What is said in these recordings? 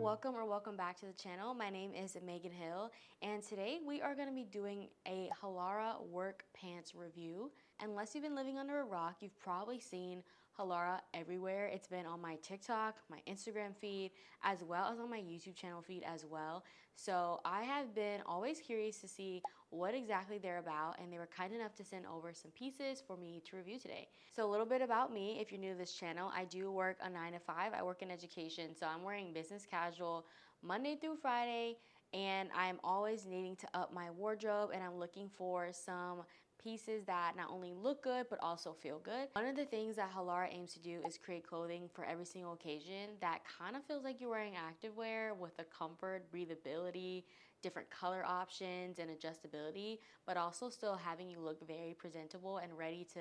welcome back to the channel. My name is Megan Hill, and today we are going to be doing a Halara work pants review. Unless you've been living under a rock, you've probably seen Halara everywhere. It's been on my TikTok, my Instagram feed, as well as on my YouTube channel feed as well. So I have been always curious to see what exactly they're about, and they were kind enough to send over some pieces for me to review today. So a little bit about me, if you're new to this channel, I do work a 9 to 5. I work in education, so I'm wearing business casual Monday through Friday, and I'm always needing to up my wardrobe, and I'm looking for some pieces that not only look good but also feel good. One of the things that Halara aims to do is create clothing for every single occasion that kind of feels like you're wearing activewear with the comfort, breathability, different color options, and adjustability, but also still having you look very presentable and ready to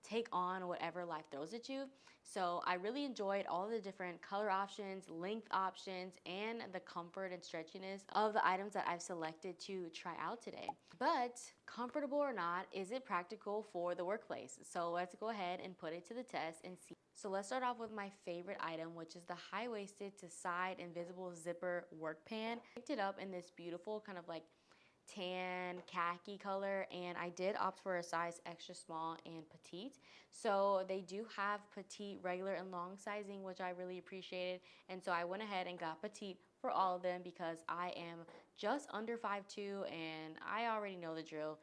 take on whatever life throws at you. So I really enjoyed all the different color options, length options, and the comfort and stretchiness of the items that I've selected to try out today. But comfortable or not, is it practical for the workplace? So let's go ahead and put it to the test and see. So let's start off with my favorite item, which is the high-waisted to side invisible zipper work pant. I picked it up in this beautiful kind of like tan khaki color, and I did opt for a size extra small and petite. So they do have petite, regular, and long sizing, which I really appreciated, and so I went ahead and got petite for all of them because I am just under 5'2", and I already know the drill.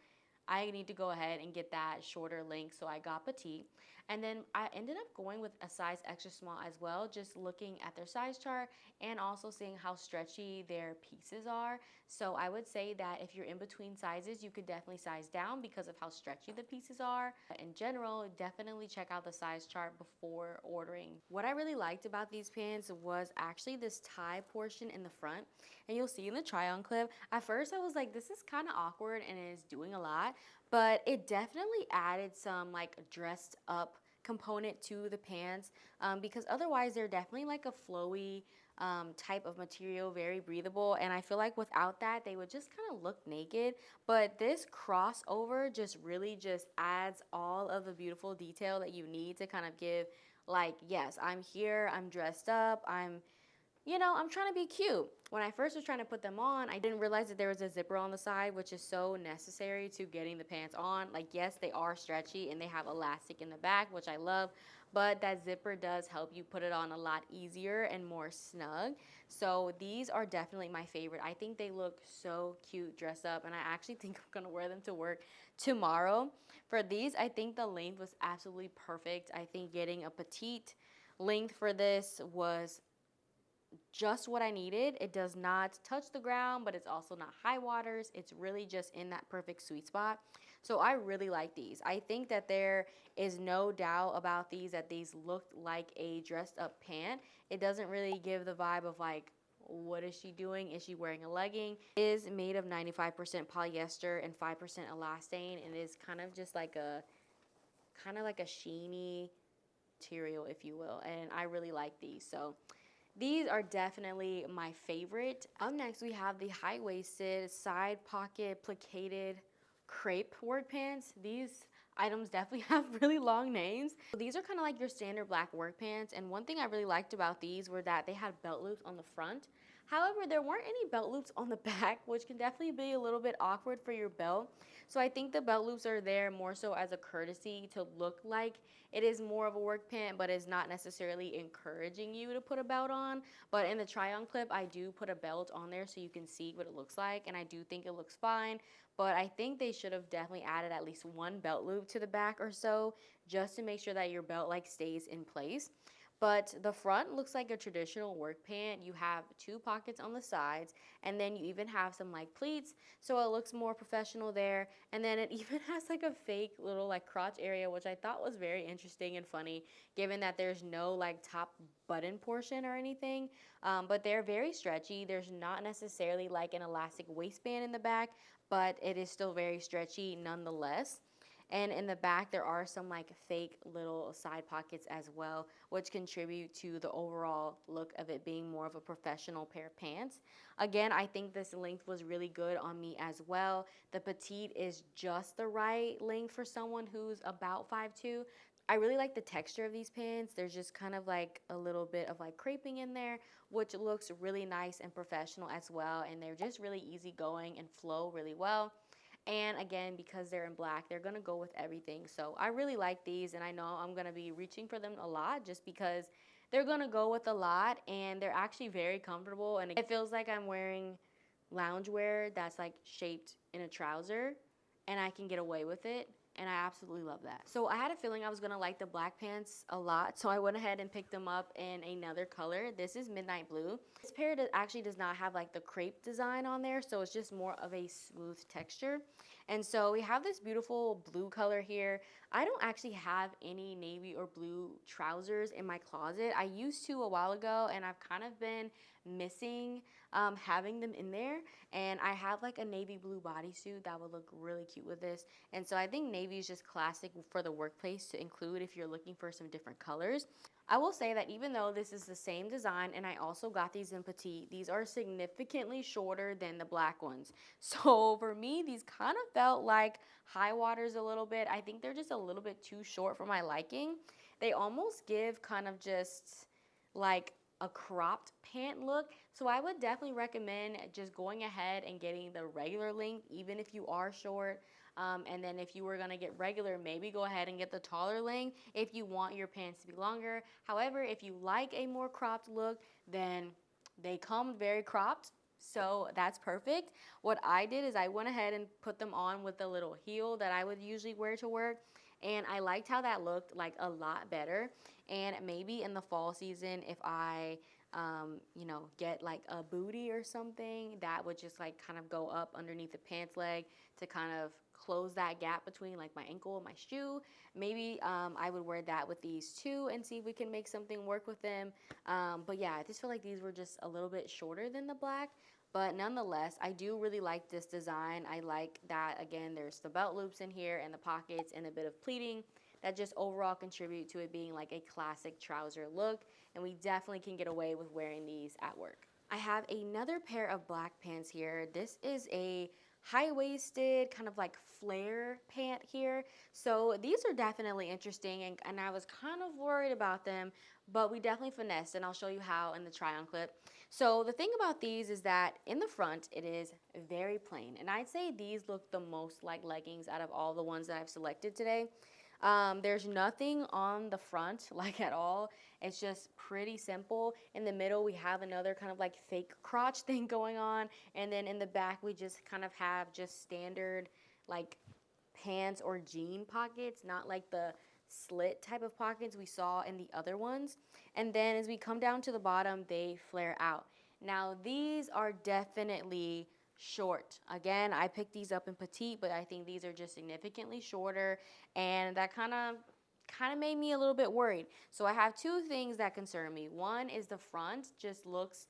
I need to go ahead and get that shorter length, so I got petite. And then I ended up going with a size extra small as well, just looking at their size chart and also seeing how stretchy their pieces are. So I would say that if you're in between sizes, you could definitely size down because of how stretchy the pieces are. But in general, definitely check out the size chart before ordering. What I really liked about these pants was actually this tie portion in the front. And you'll see in the try-on clip, at first I was like, this is kind of awkward and it is doing a lot, but it definitely added some like dressed up component to the pants, because otherwise they're definitely like a flowy type of material, very breathable, and I feel like without that they would just kind of look naked. But this crossover just really just adds all of the beautiful detail that you need to kind of give, like, yes, I'm here, I'm dressed up, I'm trying to be cute. When I first was trying to put them on, I didn't realize that there was a zipper on the side, which is so necessary to getting the pants on. Like, yes, they are stretchy and they have elastic in the back, which I love, but that zipper does help you put it on a lot easier and more snug. So these are definitely my favorite. I think they look so cute dressed up, and I actually think I'm gonna wear them to work tomorrow. For these, I think the length was absolutely perfect. I think getting a petite length for this was just what I needed. It does not touch the ground, but it's also not high waters. It's really just in that perfect sweet spot. So I really like these. I think that there is no doubt about these, that these looked like a dressed up pant. It doesn't really give the vibe of like, what is she doing? Is she wearing a legging? It is made of 95% polyester and 5% elastane, and it is kind of just like a sheeny material, if you will. And I really like these. So these are definitely my favorite. Up next, we have the high-waisted, side pocket, plicated crepe work pants. These items definitely have really long names. So these are kind of like your standard black work pants, and one thing I really liked about these were that they had belt loops on the front. However, there weren't any belt loops on the back, which can definitely be a little bit awkward for your belt. So I think the belt loops are there more so as a courtesy to look like it is more of a work pant, but is not necessarily encouraging you to put a belt on. But in the try-on clip, I do put a belt on there so you can see what it looks like, and I do think it looks fine. But I think they should have definitely added at least one belt loop to the back or so, just to make sure that your belt like stays in place. But the front looks like a traditional work pant. You have two pockets on the sides, and then you even have some like pleats, so it looks more professional there. And then it even has like a fake little like crotch area, which I thought was very interesting and funny, given that there's no like top button portion or anything. But they're very stretchy. There's not necessarily like an elastic waistband in the back, but it is still very stretchy nonetheless. And in the back, there are some like fake little side pockets as well, which contribute to the overall look of it being more of a professional pair of pants. Again, I think this length was really good on me as well. The petite is just the right length for someone who's about 5'2". I really like the texture of these pants. There's just kind of like a little bit of like creping in there, which looks really nice and professional as well. And they're just really easygoing and flow really well. And again, because they're in black, they're gonna go with everything. So I really like these, and I know I'm gonna be reaching for them a lot just because they're gonna go with a lot, and they're actually very comfortable. And it feels like I'm wearing loungewear that's like shaped in a trouser, and I can get away with it. And I absolutely love that. So I had a feeling I was gonna like the black pants a lot, so I went ahead and picked them up in another color. This is midnight blue. This pair actually does not have like the crepe design on there, so it's just more of a smooth texture. And so we have this beautiful blue color here. I don't actually have any navy or blue trousers in my closet. I used to a while ago, and I've kind of been missing having them in there. And I have like a navy blue bodysuit that would look really cute with this. And so I think navy is just classic for the workplace to include if you're looking for some different colors. I will say that even though this is the same design, and I also got these in petite, these are significantly shorter than the black ones. So for me, these kind of felt like high waters a little bit. I think they're just a little bit too short for my liking. They almost give kind of just like a cropped pant look. So I would definitely recommend just going ahead and getting the regular length, even if you are short. And then if you were gonna get regular, maybe go ahead and get the taller length if you want your pants to be longer. However, if you like a more cropped look, then they come very cropped. So that's perfect. What I did is I went ahead and put them on with the little heel that I would usually wear to work. And I liked how that looked like a lot better. And maybe in the fall season, if I get like a booty or something, that would just like kind of go up underneath the pants leg to kind of close that gap between like my ankle and my shoe. Maybe I would wear that with these too and see if we can make something work with them. But yeah, I just feel like these were just a little bit shorter than the black. But nonetheless, I do really like this design. I like that, again, there's the belt loops in here and the pockets and a bit of pleating that just overall contribute to it being like a classic trouser look. And we definitely can get away with wearing these at work. I have another pair of black pants here. This is a high-waisted kind of like flare pant here. So these are definitely interesting, and I was kind of worried about them, but we definitely finessed, and I'll show you how in the try-on clip. So the thing about these is that in the front, it is very plain, and I'd say these look the most like leggings out of all the ones that I've selected today. There's nothing on the front like at all. It's just pretty simple. In the middle, we have another kind of like fake crotch thing going on. And then in the back, we just kind of have just standard like pants or jean pockets, not like the slit type of pockets we saw in the other ones. And then as we come down to the bottom, they flare out. Now, these are definitely short. Again, I picked these up in petite, but I think these are just significantly shorter, and that kind of made me a little bit worried. So I have two things that concern me. One is the front just looks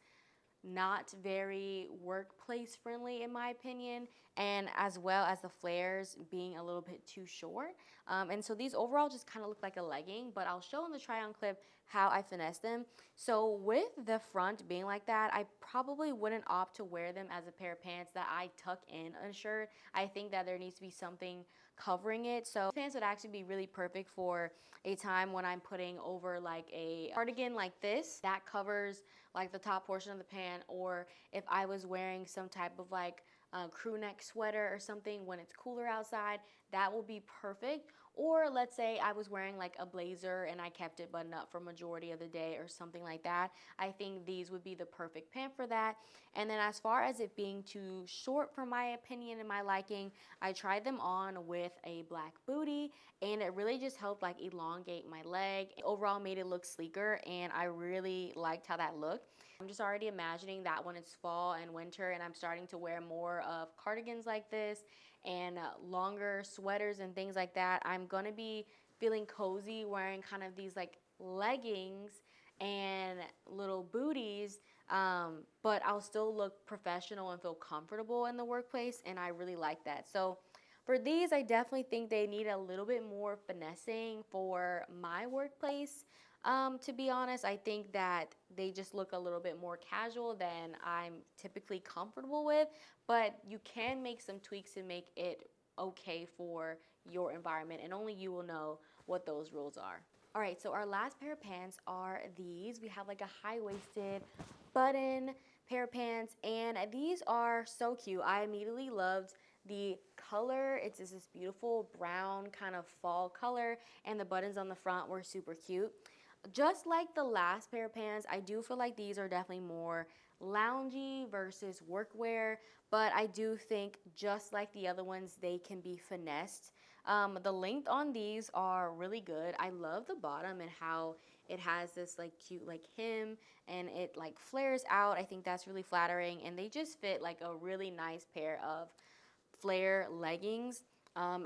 not very workplace friendly in my opinion, and as well as the flares being a little bit too short. And so these overall just kind of look like a legging, but I'll show in the try on clip how I finesse them. So with the front being like that, I probably wouldn't opt to wear them as a pair of pants that I tuck in a shirt. I think that there needs to be something covering it. So pants would actually be really perfect for a time when I'm putting over like a cardigan like this that covers like the top portion of the pant, or if I was wearing some type of like crew neck sweater or something when it's cooler outside, that will be perfect. Or let's say I was wearing like a blazer and I kept it buttoned up for majority of the day or something like that. I think these would be the perfect pant for that. And then as far as it being too short for my opinion and my liking, I tried them on with a black booty, and it really just helped like elongate my leg. It overall made it look sleeker, and I really liked how that looked. I'm just already imagining that when it's fall and winter and I'm starting to wear more of cardigans like this and longer sweaters and things like that, I'm gonna be feeling cozy wearing kind of these like leggings and little booties, but I'll still look professional and feel comfortable in the workplace, and I really like that. So for these, I definitely think they need a little bit more finessing for my workplace. To be honest, I think that they just look a little bit more casual than I'm typically comfortable with, but you can make some tweaks to make it okay for your environment, and only you will know what those rules are. All right, so our last pair of pants are these. We have like a high-waisted button pair of pants, and these are so cute. I immediately loved the color. It's just this beautiful brown kind of fall color, and the buttons on the front were super cute. Just like the last pair of pants, I do feel like these are definitely more loungy versus workwear, but I do think just like the other ones, they can be finessed. The length on these are really good. I love the bottom and how it has this like cute like hem and it like flares out. I think that's really flattering, and they just fit like a really nice pair of flare leggings.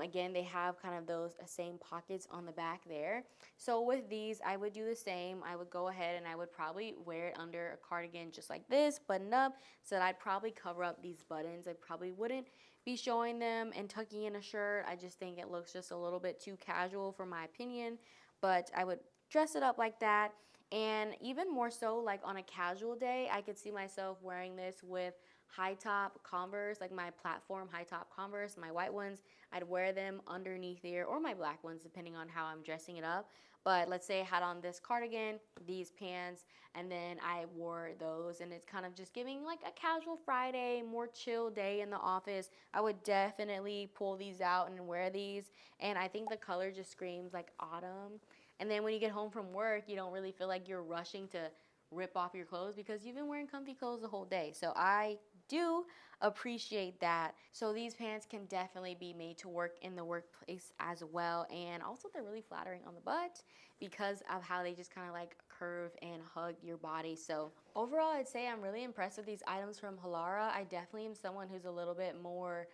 Again, they have kind of those same pockets on the back there. So with these, I would do the same. I would go ahead and I would probably wear it under a cardigan just like this, button up, so that I'd probably cover up these buttons. I probably wouldn't be showing them and tucking in a shirt. I just think it looks just a little bit too casual for my opinion, but I would dress it up like that. And even more so, like on a casual day, I could see myself wearing this with high top Converse, like my platform high top Converse, my white ones. I'd wear them underneath here, or my black ones, depending on how I'm dressing it up. But let's say I had on this cardigan, these pants, and then I wore those, and it's kind of just giving like a casual Friday, more chill day in the office. I would definitely pull these out and wear these, and I think the color just screams like autumn. And then when you get home from work, you don't really feel like you're rushing to rip off your clothes because you've been wearing comfy clothes the whole day. So I do appreciate that. So these pants can definitely be made to work in the workplace as well. And also they're really flattering on the butt because of how they just kind of like curve and hug your body. So overall, I'd say I'm really impressed with these items from Halara. I definitely am someone who's a little bit more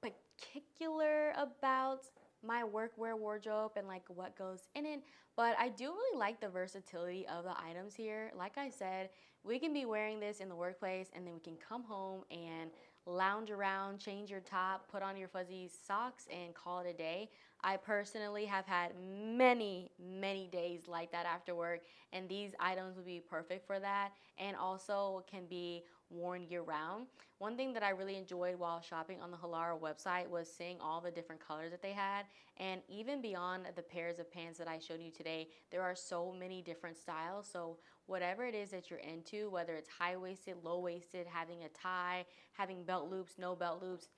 particular about my workwear wardrobe and like what goes in it, but I do really like the versatility of the items here. Like I said, we can be wearing this in the workplace and then we can come home and lounge around, change your top, put on your fuzzy socks and call it a day. I personally have had many days like that after work, and these items would be perfect for that, and also can be worn year round. One thing that I really enjoyed while shopping on the Halara website was seeing all the different colors that they had, and even beyond the pairs of pants that I showed you today, there are so many different styles. So whatever it is that you're into, whether it's high-waisted, low-waisted, having a tie, having belt loops, no belt loops,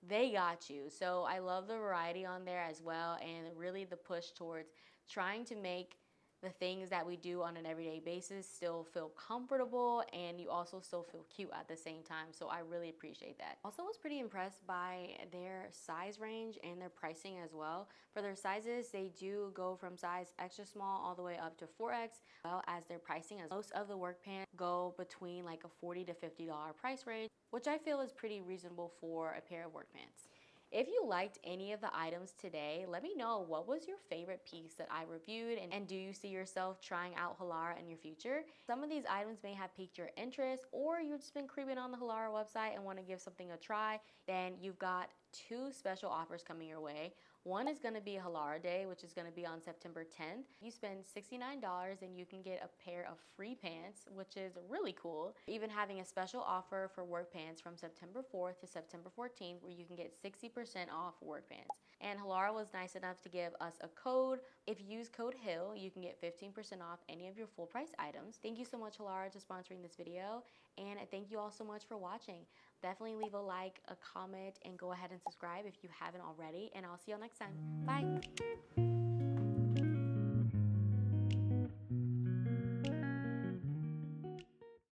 they got you. So I love the variety on there as well, and really the push towards trying to make the things that we do on an everyday basis still feel comfortable, and you also still feel cute at the same time. So I really appreciate that. Also was pretty impressed by their size range and their pricing as well. For their sizes, they do go from size extra small all the way up to 4X, well as their pricing, as most of the work pants go between like a $40 to $50 price range, which I feel is pretty reasonable for a pair of work pants. If you liked any of the items today, let me know what was your favorite piece that I reviewed, and do you see yourself trying out Halara in your future? Some of these items may have piqued your interest, or you've just been creeping on the Halara website and want to give something a try. Then you've got two special offers coming your way. One is going to be Halara Day, which is going to be on September 10th. You spend $69 and you can get a pair of free pants, which is really cool. Even having a special offer for work pants from September 4th to September 14th, where you can get 60% off work pants. And Halara was nice enough to give us a code. If you use code HILL, you can get 15% off any of your full price items. Thank you so much, Halara, for sponsoring this video. And thank you all so much for watching. Definitely leave a like, a comment, and go ahead and subscribe if you haven't already. And I'll see you all next time. Bye.